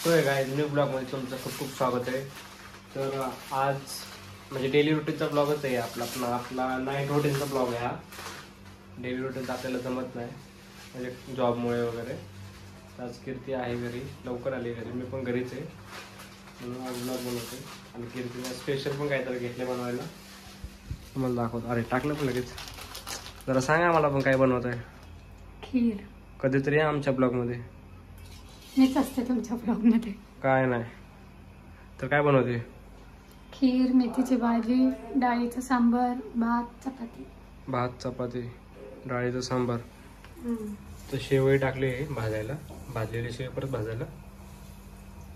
So hey guys new ब्लॉगमध्ये तुमचं खूप खूप स्वागत आहे। तर आज म्हणजे डेली रुटीनचा ब्लॉगच आहे आपला नाईट रुटीनचा ब्लॉग आहे हा। डेली रुटीन आपल्याला जमत नाही म्हणजे जॉबमुळे वगैरे। आज कीर्ती आहे घरी, लवकर आली घरी, मी पण घरीच आहे म्हणून आज ब्लॉग बनवते। आणि कीर्तीने स्पेशल पण काहीतरी घेतले बनवायला, तुम्हाला दाखवतो। अरे टाकलं पण लगेच, जरा सांगा मला पण काय बनवत आहे। खीर कधीतरी आमच्या ब्लॉगमध्ये मीच असते तुमच्या ब्लॉगमध्ये। काय नाही तर काय बनवते? खीर, मेथीची भाजी, डाळीचं सांबर, भात, चपाती। भात, चपाती, डाळीचं सांबार। तर शेवई टाकली भाजायला, भाजलेली शेवई परत भाजायला।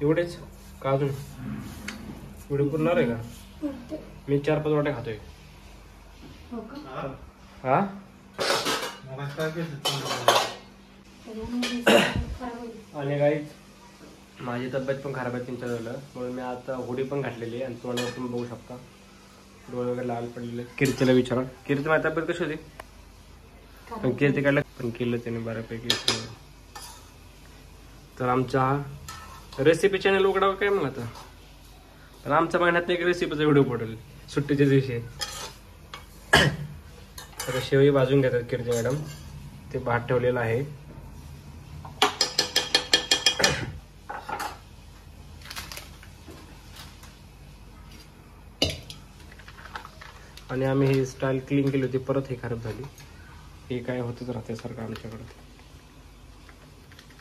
एवढेच का अजून एवढे पुरणार आहे का? मी 4-5 वाटे खातोय। हा आणि गाईज माझी तब्येत पण खराब आहे 3-4 झालं, म्हणून मी आता हुडी पण घातलेली आहे। आणि तुम्हाला तुम्ही बघू शकता डोळे वगैरे लाल पडलेले। कीर्तीला विचारा, कीर्ती माझी तब्येत कशी होती? पण कीर्ती काढलं पण केलं त्याने बऱ्यापैकी। तर आमच्या रेसिपी चॅनल उघडावं काय मग आता, पण आमच्या महिन्यात एक रेसिपीचा व्हिडिओ पडेल सुट्टीच्या दिवशी। तर शेवई भाजून घेतात कीर्ती मॅडम, ते भात ठेवलेलं आहे। आणि आम्ही ही स्टाईल क्लीन केली होती, परत ही खराब झाली। हे काय होतच राहते सारखं आमच्याकडे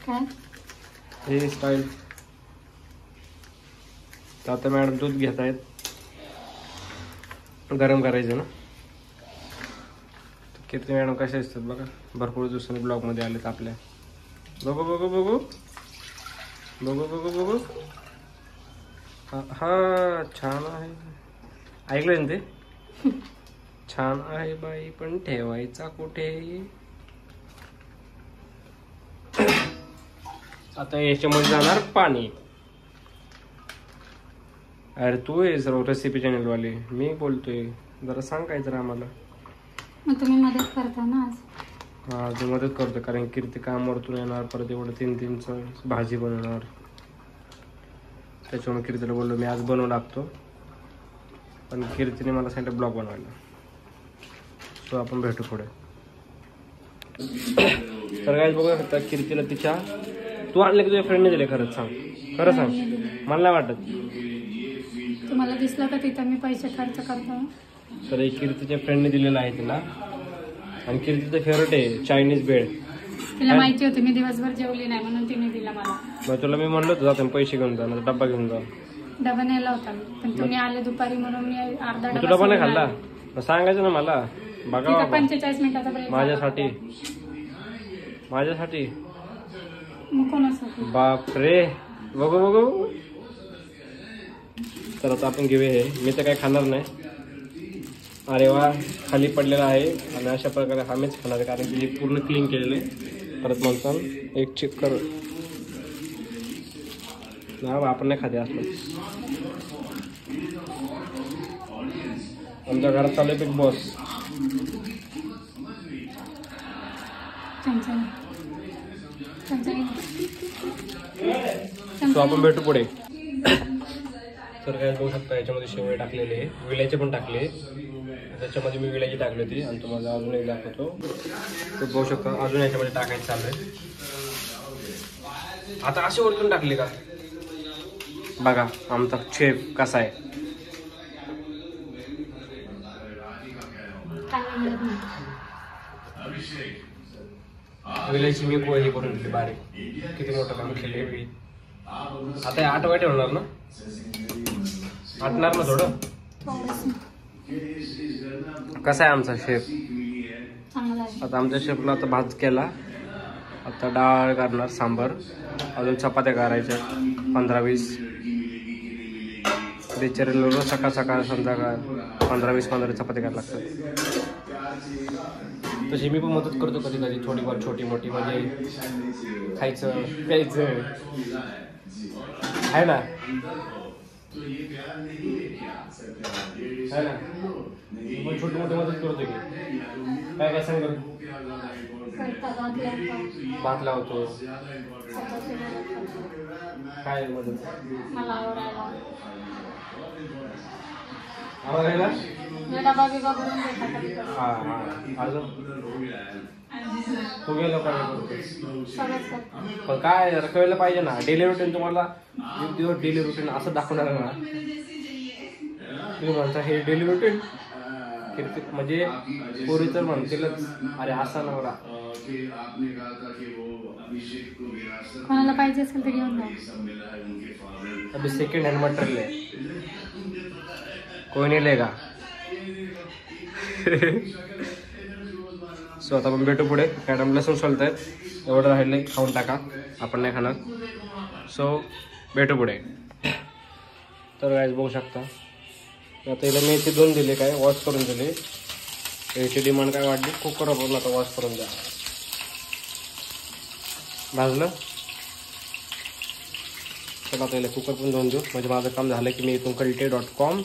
काय हे स्टाईल। तर आता मॅडम दूध घेत आहेत, गरम करायचं ना। किती मॅडम कसे असतात बघा, भरपूर दिवसांनी ब्लॉग मध्ये आलेत आपल्या। बघू बघू बघू बघू बघू बघू हा छान आहे, ऐकलं ना ते? छान आहे बाई पण ठेवायचा कुठे? आता याच्यामध्ये जाणार पाणी। अरे तू आहे सर्व रेसिपी चॅनल वाली, मी बोलतोय, जरा सांग काय जरा आम्हाला। मग तुम्ही मदत करता ना आज? हा तू मदत करतो, कारण कीर्ती कामावरतून येणार, परत एवढं 3-3 भाजी बनवणार। त्याच्यामुळे कीर्तीला बोललो मी आज बनवू लागतो, पण कीर्तीने मला सांगितलं ब्लॉग बनवायला। सो आपण भेटू पुढे। तर काय बघू शकता कीर्तीला तिच्या तू आणले की तुझ्या फ्रेंडने दिले? खरंच सांग, खरं सांग, मला नाही वाटत। तुम्हाला दिसलं का तिथं मी पैसे खर्च करतो? तर एक कीर्तीच्या फ्रेंडने दिलेला आहे तिला, आणि कीर्तीचं फेवरेट आहे चायनीज भेळ। तिला माहिती होती मी दिवसभर जेवली नाही म्हणून तिने दिला मला। मग तुला मी म्हणलं होतं जाताना पैसे घेऊन जा, माझा डब्बा घेऊन जा। डबा नेला होता मी, पण तुम्ही आले दुपारी म्हणून मी अर्धा तू डबा नाही खाल्ला? मग सांगायचं ना मला। बघा 45 मिनिटाचा ब्रेक माझ्यासाठी, माझ्यासाठी। मग कोणासाठी? बापरे, बघू बघू। तर आता आपण घेऊया हे, मी तर काय खाणार नाही। अरे वा, खाली पडलेला आहे। आणि अशा प्रकारे हा मीच खाणार आहे, कारण की पूर्ण क्लीन केलेलं आहे। परत म्हणतो एक चेक कर ना, आपण नाही खाते असलं। आमच्या घरात चालू आहे बिग बॉस। सो आपण भेटू पुढे। तर काय बघू शकता याच्यामध्ये शेवळे टाकलेले आहे, विलायचे पण टाकले। त्याच्यामध्ये मी विलायची टाकली होती, आणि तुम्हाला अजून एक दाखवतो। तर बघू शकता अजून याच्यामध्ये टाकायचं चाललंय। आता असे वरतून टाकले का बघा आमचा शेफ कसा आहे। विलायची मी हे करून दिली बारीक, किती मोठं काम केले। आता 8 वाटे होणार ना, आटणार ना थोडं। कसा आहे आमचा शेफ? आता आमच्या शेफला आता भात केला, आता डाळ करणार, सांबर, अजून चपात्या करायच्या 15-20। बिचारीला रोज सकाळ सकाळ संध्याकाळ 15-20 चपात्या करायला लागतात। तशी मी पण मदत करतो कधी कधी, थोडीफार छोटी मोठी, म्हणजे खायचं प्यायचं आहे ना, है ना। छोटी मोठी मदत करतो की काय काय सांग। भात लावतो, काय मदत? मला आवडायला आवडायला? डबा बिबा भरून देता कधी कधी. हा हा. अजून तू गेलो काय करतोस? सगळंच करते. पण काय जरा कळलं पाहिजे ना. डेली रुटीन तुम्हाला एक दिवस डेली रुटीन असं दाखवणार ना, तुम्ही म्हणता हे डेली रुटीन म्हणजे पोरी तर म्हणतीलच अरे असा नवरा. कोणाला पाहिजे असेल तर घेऊन जा. अभी सेकंड हँड मटेरियल आहे. कोणी नाही का? सो आता आपण भेटू पुढे. मॅडम लसूण सोलत आहेत, एवढं राहिले खाऊन टाका, आपण नाही खाणार. सो भेटू पुढे. तर गाईज बघू शकता आता हिला मी इथे 2 दिले, काय वॉश करून दिले. याची डिमांड काय वाढली, कुकर वापरून आता वॉश करून द्या. भाजलं चला आता कुकर पण धुवून देऊ. म्हणजे माझं काम झालं की मी इथून कल्टे.com.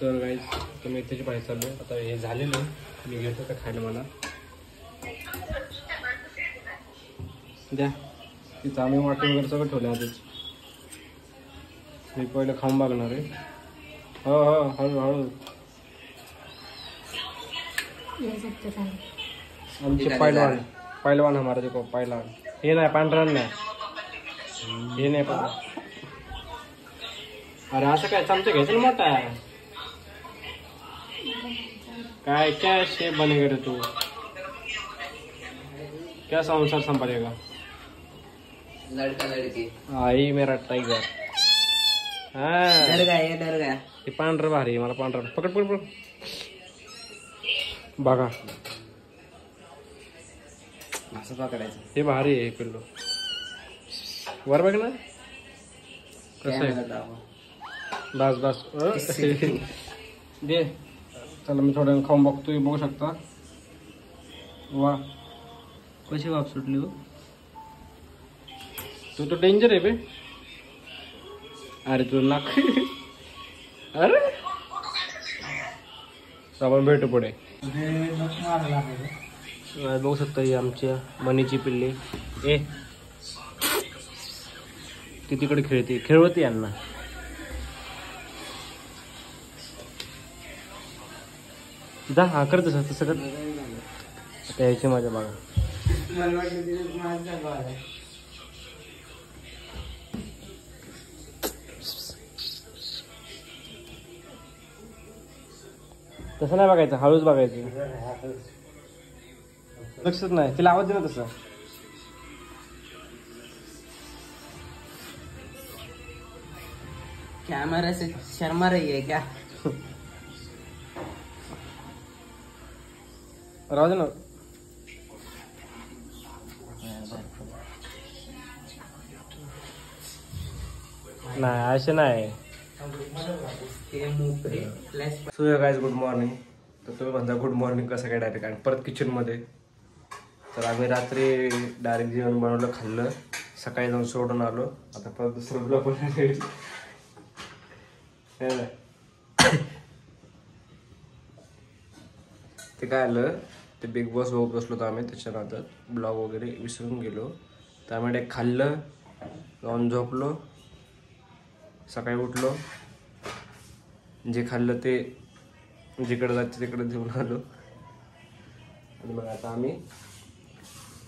तर गाईज तर मेथीची भाजी चालू आहे. आता हे झालेलं आहे, मी घेतो का खायला मला द्या. तिथं आम्ही वाटून वगैरे सगळं ठेवलं आधीच. मी पहिलं खाऊन बघणार आहे. हो हो हळूहळू. आमचे पहिलवान हमारा देखो पहिलवान. हे नाही पांढरा नाही, हे नाही पण. अरे असं काय चमचा घ्यायचं ना मोठा. काय क्या शेप बनेगा रे तू, क्या संसार संभालेगा. लड़का लड़की आई मेरा टाइगर. हाँ डर गया ते पांढरं भारी, मला पांढरं. पकड पकड पकड. बघा असं पकडायचं. हे भारी आहे पिल्लू. वर बघ ना कसं आहे. बस बस दे. चला मी थोडं खाऊन बघतोय, बघू शकता. वा कशी वाफ सुटली हो. तू तो डेंजर आहे बे. अरे तू नाक. अरे आपण भेटू पुढे. बघू शकता ही आमच्या मनीची पिल्ली. ए ती तिकडे खेळते, खेळवते यांना. जा हा कर तसं तसं कर. आता यायची माझ्या बागा. तसं नाही बघायचं, हळूच बघायचं. लक्षच नाही, तिला आवाज दे ना तसा. कैमरा से शर्मा रही है क्या? राहू दे ना. नाही असे नाही. So guys good morning. तर तुम्ही म्हणता गुड मॉर्निंग कसं काय डायरेक्ट, आणि परत किचनमध्ये. तर आम्ही रात्री डायरेक्ट जेवण बनवलं, खाल्लं, सकाळी जाऊन सोडून आलो. आता परत दुसरं ब्लॉग बनवलं. ते काय आलं, ते बिग बॉस बघत बसलो होतो आम्ही, त्याच्यानंतर ब्लॉग वगैरे विसरून गेलो. त्यामुळे खाल्लं, जाऊन झोपलो, सकाळी उठलो, जे खाल्लं ते जिकडे जायचं तिकडे घेऊन आलो. आणि मग आता आम्ही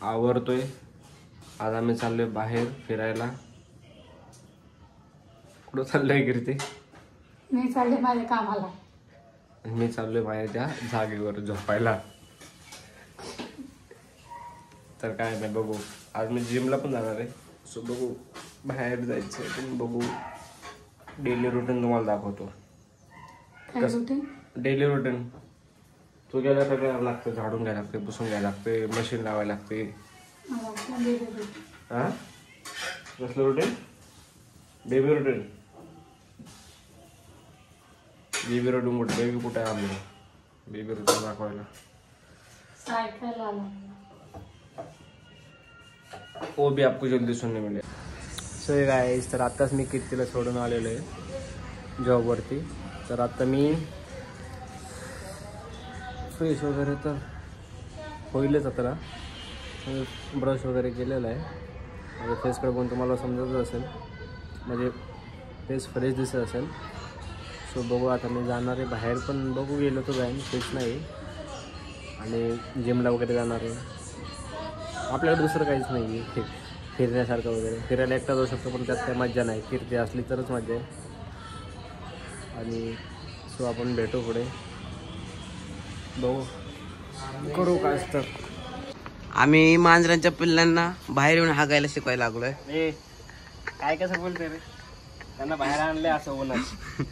आवरतोय. आज आम्ही चाललोय बाहेर फिरायला. कुठं चाललोय कीर्ती? मी चालले माझ्या कामाला. मी चाललोय बाहेर त्या जागेवर झोपायला. तर काय नाही बघू. आज मी जिमला पण जाणार आहे. सो बघू बाहेर जायचं पण बघू. डेली रुटीन तुम्हाला दाखवतो. डेली रुटीन तू गेल्या काय करायला लागतं, झाडून घ्यायला लागते, पुसून घ्यायला लागते, मशीन लावायला लागते. हा कसलं routine? Baby routine. Baby routine कुठे? बेबी कुठे आहे आम्ही? बेबी रुटीन दाखवायला सायकल आला. वो भी आपको जल्दी सुनने मिले. सो गाइस, तर आत्ताच मी कीर्तीला सोडून आलेलो आहे जॉबवरती. तर आता मी फ्रेश वगैरे तर होईलच आता. ब्रश वगैरे केलेला आहे. म्हणजे फेसकडे पण तुम्हाला समजतच असेल, म्हणजे फेस फ्रेश दिसत असेल. सो बघू आता मी जाणार आहे बाहेर, पण बघू गेलो तर जाईन, फिक्स नाही. आणि जिमला वगैरे जाणार आहे. आपल्याकडे दुसरं काहीच नाही आहे फिरण्यासारखं वगैरे. फिरायला एकटा जाऊ शकतो, पण त्यात काही मजा नाही. फिरते असली तरच मजा आहे. आणि सो आपण भेटू पुढे, बघू करू काय असतं. आम्ही मांजरांच्या पिल्लांना बाहेर येऊन हागायला शिकवायला लागलोय. ए काय कसं बोलते रे, त्यांना बाहेर आणले असं उन्हात.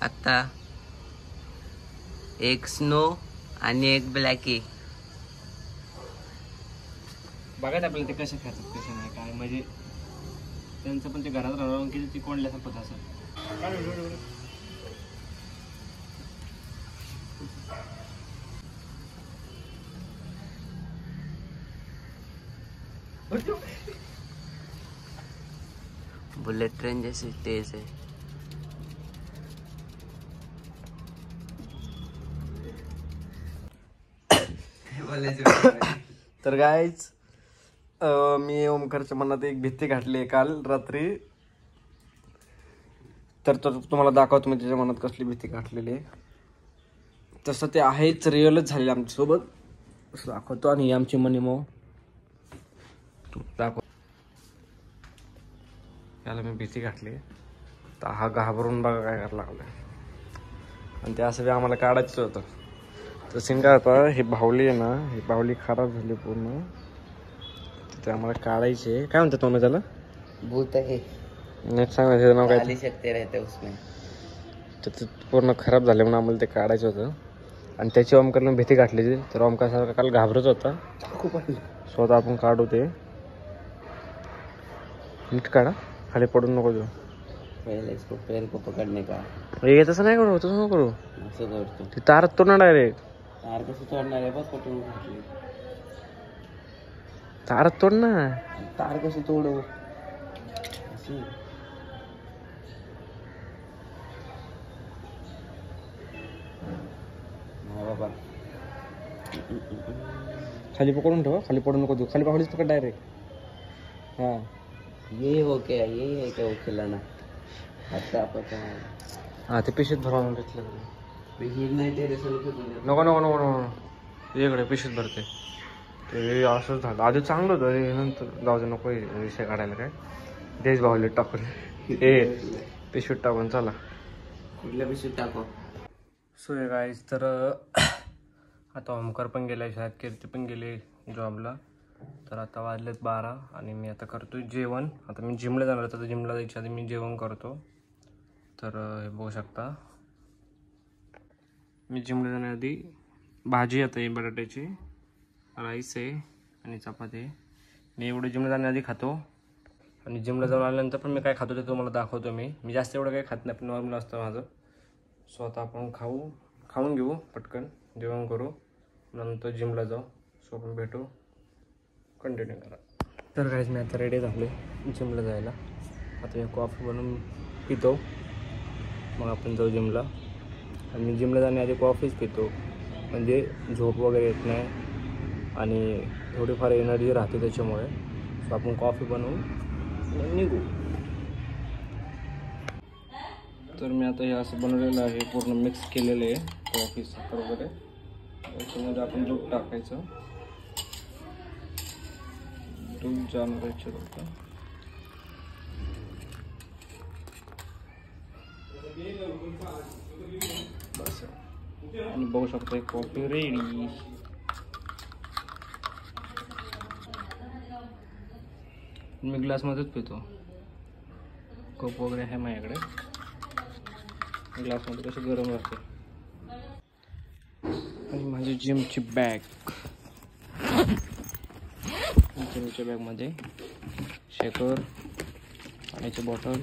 आता एक स्नो आणि एक ब्लॅकी. बघायचं आपल्याला ते कसे खातात कसे नाही काय, म्हणजे त्यांचं पण ते घरात राहून किती ती कोणल्या संपत असेल. बुलेट ट्रेन जैसी तेज है. तर गाईच मी ओमकारच्या मनात एक भीती घातली आहे काल रात्री. तर तुम्हाला दाखवतो मी त्याच्या मनात कसली भीती घातलेली आहे. तसं ते आहेच, रिअलच झालेलं आमच्यासोबत. असं दाखवतो. आणि आमची मनीमो दाखव, त्याला मी भीती घातली. तर हा घाबरून बघा काय करायला लागला. आणि ते असं बी आम्हाला काढायचं होतं. तर सीन काय होता, हे बाहुली आहे ना, ही बाहुली खराब झाली पूर्ण. ते आम्हाला काढायचे. काय म्हणतात तुम्हाला त्याला? भूत है. नेट सांगा त्याचं नाव काय. काली शक्ती रहते उसमें. तर ते पूर्ण खराब झाले म्हणून आम्हाला ते काढायचं होतं. आणि त्याची ओमकारला भीती घातली. तर ओमकार सारखा काल घाबरत होता. स्वतः आपण काढू ते. नीट काढा, खाली पडून नको देऊ. पहले इसको पैर को पकड़ने का. हे तसं नाही करू, तसं नको करू. असं करतो. ती तारच तोडणार डायरेक्ट. तार कसं तोडणार आहे बघ, कुठून घातली. तारच तोड ना. तार कसं तोडू असं. बाबा खाली पकडून ठेवा, खाली पडून नको देऊ. खाली पाहुलीच पकड डायरेक्ट. हां ये हो क्या, ये है क्या वो खिलाना. आता आपण हां ते पिशीत भरवून घेतलं. हिर नाही ते नको नको नको नको, इकडे पिशीत भरते. ते असं झालं. आधी चांगलं होतं, हे नंतर जाऊ दे, नको विषय काढायला. काय देश भावले टाकून ए पिशवीत टाकून चला. कुठल्या पिशवीत टाको. सो हे गाईज, तर आता ओमकार पण गेला शाळेत, कीर्ती पण गेली जॉबला. तर आता वाजलेत 12 आणि मी आता करतो जेवण. आता मी जिमला जाणार होतो, तर जिमला जायच्या आधी मी जेवण करतो. तर हे बघू शकता, मी जिमला जाण्याआधी भाजी आता आहे बटाट्याची, राईस आहे आणि चपाती आहे. मी एवढं जिमला जाण्याआधी खातो. आणि जिमला जाऊन आल्यानंतर पण मी काय खातो ते तुम्हाला दाखवतो. मी जास्त एवढं काही खात नाही, पण नॉर्मल असतं माझं. सो आता आपण खाऊन घेऊ, पटकन जेवण करू, नंतर जिमला जाऊ. सो आपण भेटू, कंटिन्यू करा. तर काहीच मी आता रेडी झाले जिमला जायला. आता मी कॉफी बनवून पितो, मग आपण जाऊ जिमला. आणि मी जिमला जाण्याआधी कॉफीच पितो, म्हणजे झोप वगैरे येत नाही आणि थोडीफार एनर्जी राहते त्याच्यामुळे. सो आपण कॉफी बनवून निघू. तर मी आता हे असं बनवलेलं आहे, पूर्ण मिक्स केलेलं आहे कॉफी, साखर वगैरे. त्याच्यामध्ये आपण दूध टाकायचं. दूध जाम करायचं होतं. बस, आणि बघू शकतो कॉफी रेडी. मी ग्लासमध्येच पितो, कप वगैरे आहे माझ्याकडे. ग्लासमध्ये कशी गरम राहते. आणि माझी जिमची बॅग, जिमच्या बॅगमध्ये शेकर, पाण्याची बॉटल,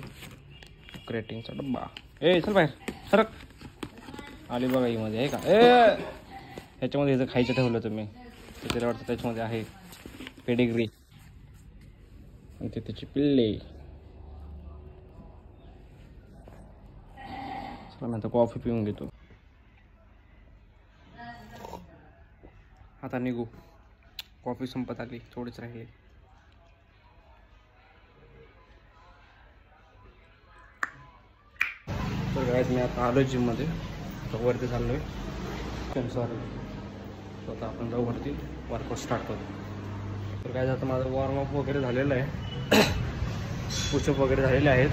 क्रेटिंगचा डब्बा. ए चल बाहेर सरक. आली बघा ही मध्ये आहे का. ह्याच्यामध्ये ह्याचं खायचं ठेवलं तुम्ही, त्याला वाटतं त्याच्यामध्ये आहे पेडिग्री. आणि ते त्याची पिल्ले. चला मी आता कॉफी पिऊन घेतो. आता आता निघू. कॉफी संपत आली, थोडीच राहिली. तर गाईज मी आता आलो जिममध्ये. तर वरती चाललो आहे. सॉरी. तर आता आपण जाऊ वरती, वर्कआउट स्टार्ट करू. तर काय आता माझं वॉर्मअप वगैरे झालेलं आहे. पुशअप वगैरे झालेले आहेत.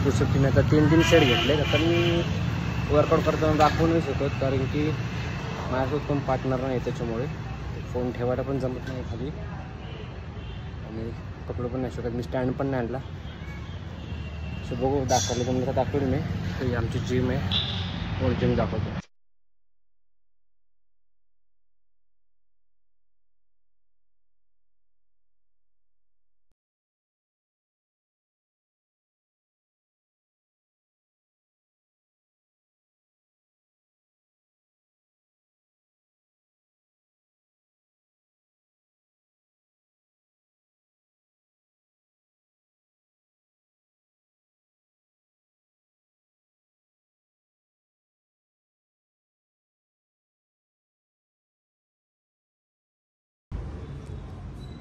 पुशअपची मी आता 3 सेट घेतले. आता मी वर्कआउट करताना दाखवू नाही शकत, कारण की माझ्यासोबत कोण पार्टनर नाही, त्याच्यामुळे फोन ठेवायला पण जमत नाही खाली आणि कपडे पण नाही शकत. मी स्टँड पण नाही आणला. सो बघू, दाखवलं तुम्हाला दाखवली मी. तर ही आमची जिम आहे. वर जिम दाखवतो.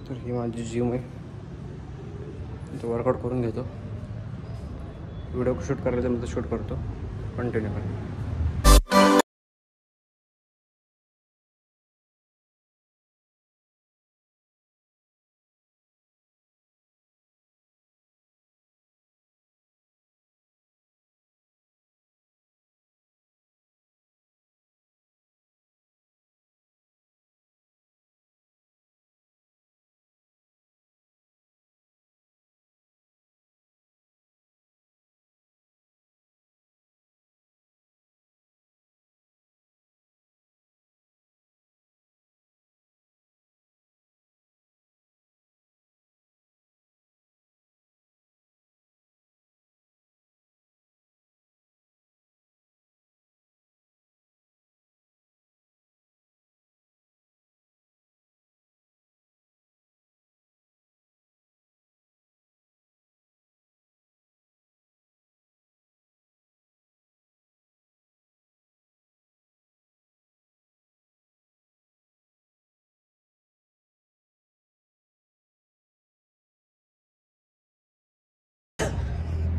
तर ही माझी जिम आहे. तो वर्कआउट करून घेतो. व्हिडिओ शूट करायचा मी तर शूट करतो. कंटिन्यू करा.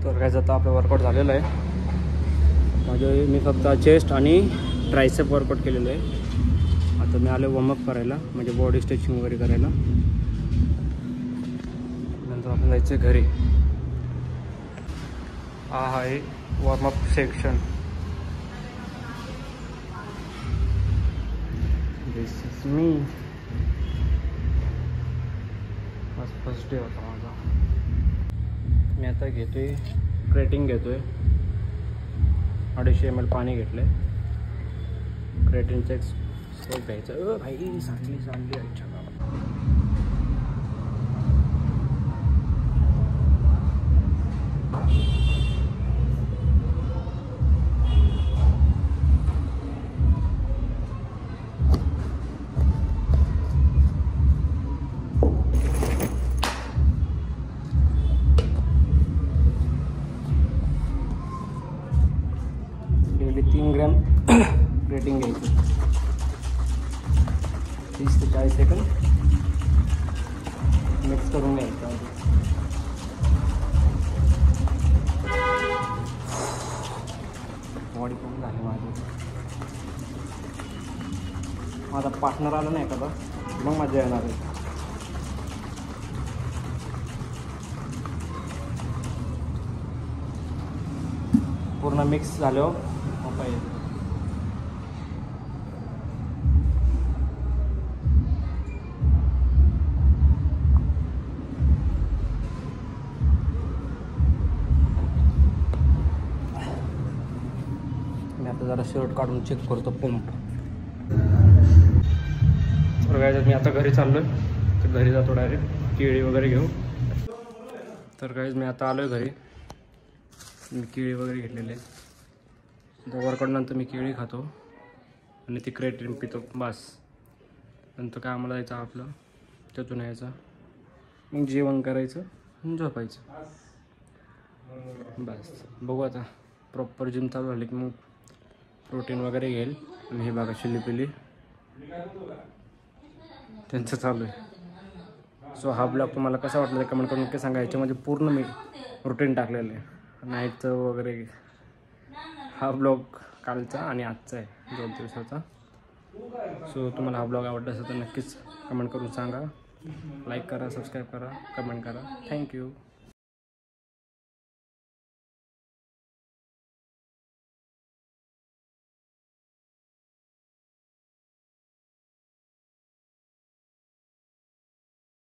तर काय आता आपलं वर्कआउट झालेलं आहे. म्हणजे मी फक्त चेस्ट आणि ट्रायसेप वर्कआउट केलेलं आहे. आता मी आलो वॉर्मअप करायला, म्हणजे बॉडी स्ट्रेचिंग वगैरे करायला. नंतर आपण जायचं घरी. हा आहे warm up section. This is me. आज फर्स्ट डे होता माझा. मी आता घेतोय क्रेटिंग घेतोय. 250 ml पाणी घेतलंय. क्रेटिनचं एक स्टेप घ्यायचं. भाई सांडली अच्छा गावात. डेली 3 ग्रॅम क्रेटिंग घ्यायचं. 30 ते 40 सेकंद मिक्स करून घ्यायचं. बॉडी पण झाली माझी. माझा पार्टनर आला नाही एखादा, मग मजा येणार आहे. पूर्ण मिक्स झालं पाहिजे. मी आता जरा शर्ट काढून चेक करतो पंप. तर काय मी आता घरी चाललोय. तर घरी जातो डायरेक्ट केळी वगैरे घेऊ. तर काय मी आता आलोय घरी. मी केळी वगैरे घेतलेले. वर्कआउट नंतर मी केळी खातो आणि ती क्रेटिन पितो बस. नंतर काय आम्हाला जायचं आपलं, तिथून यायचं, मग जेवण करायचं आणि झोपायचं बस. बघू आता प्रॉपर जिम चालू झाली की मग प्रोटीन वगैरे घेईल. आणि हे बघा शिल्लीपिली त्यांचं चालू आहे. सो हा ब्लॉग तुम्हाला कसा वाटला ते कमेंट करून नक्की सांगा. याच्यामध्ये पूर्ण मी रुटीन टाकलेलं आहे, नाईटचं वगैरे. हा ब्लॉग कालचा आणि आजचा आहे, 2 दिवसाचा. सो तुम्हाला हा ब्लॉग आवडला असेल तर नक्कीच कमेंट करून सांगा. लाईक करा, सबस्क्राईब करा, कमेंट करा. थँक्यू.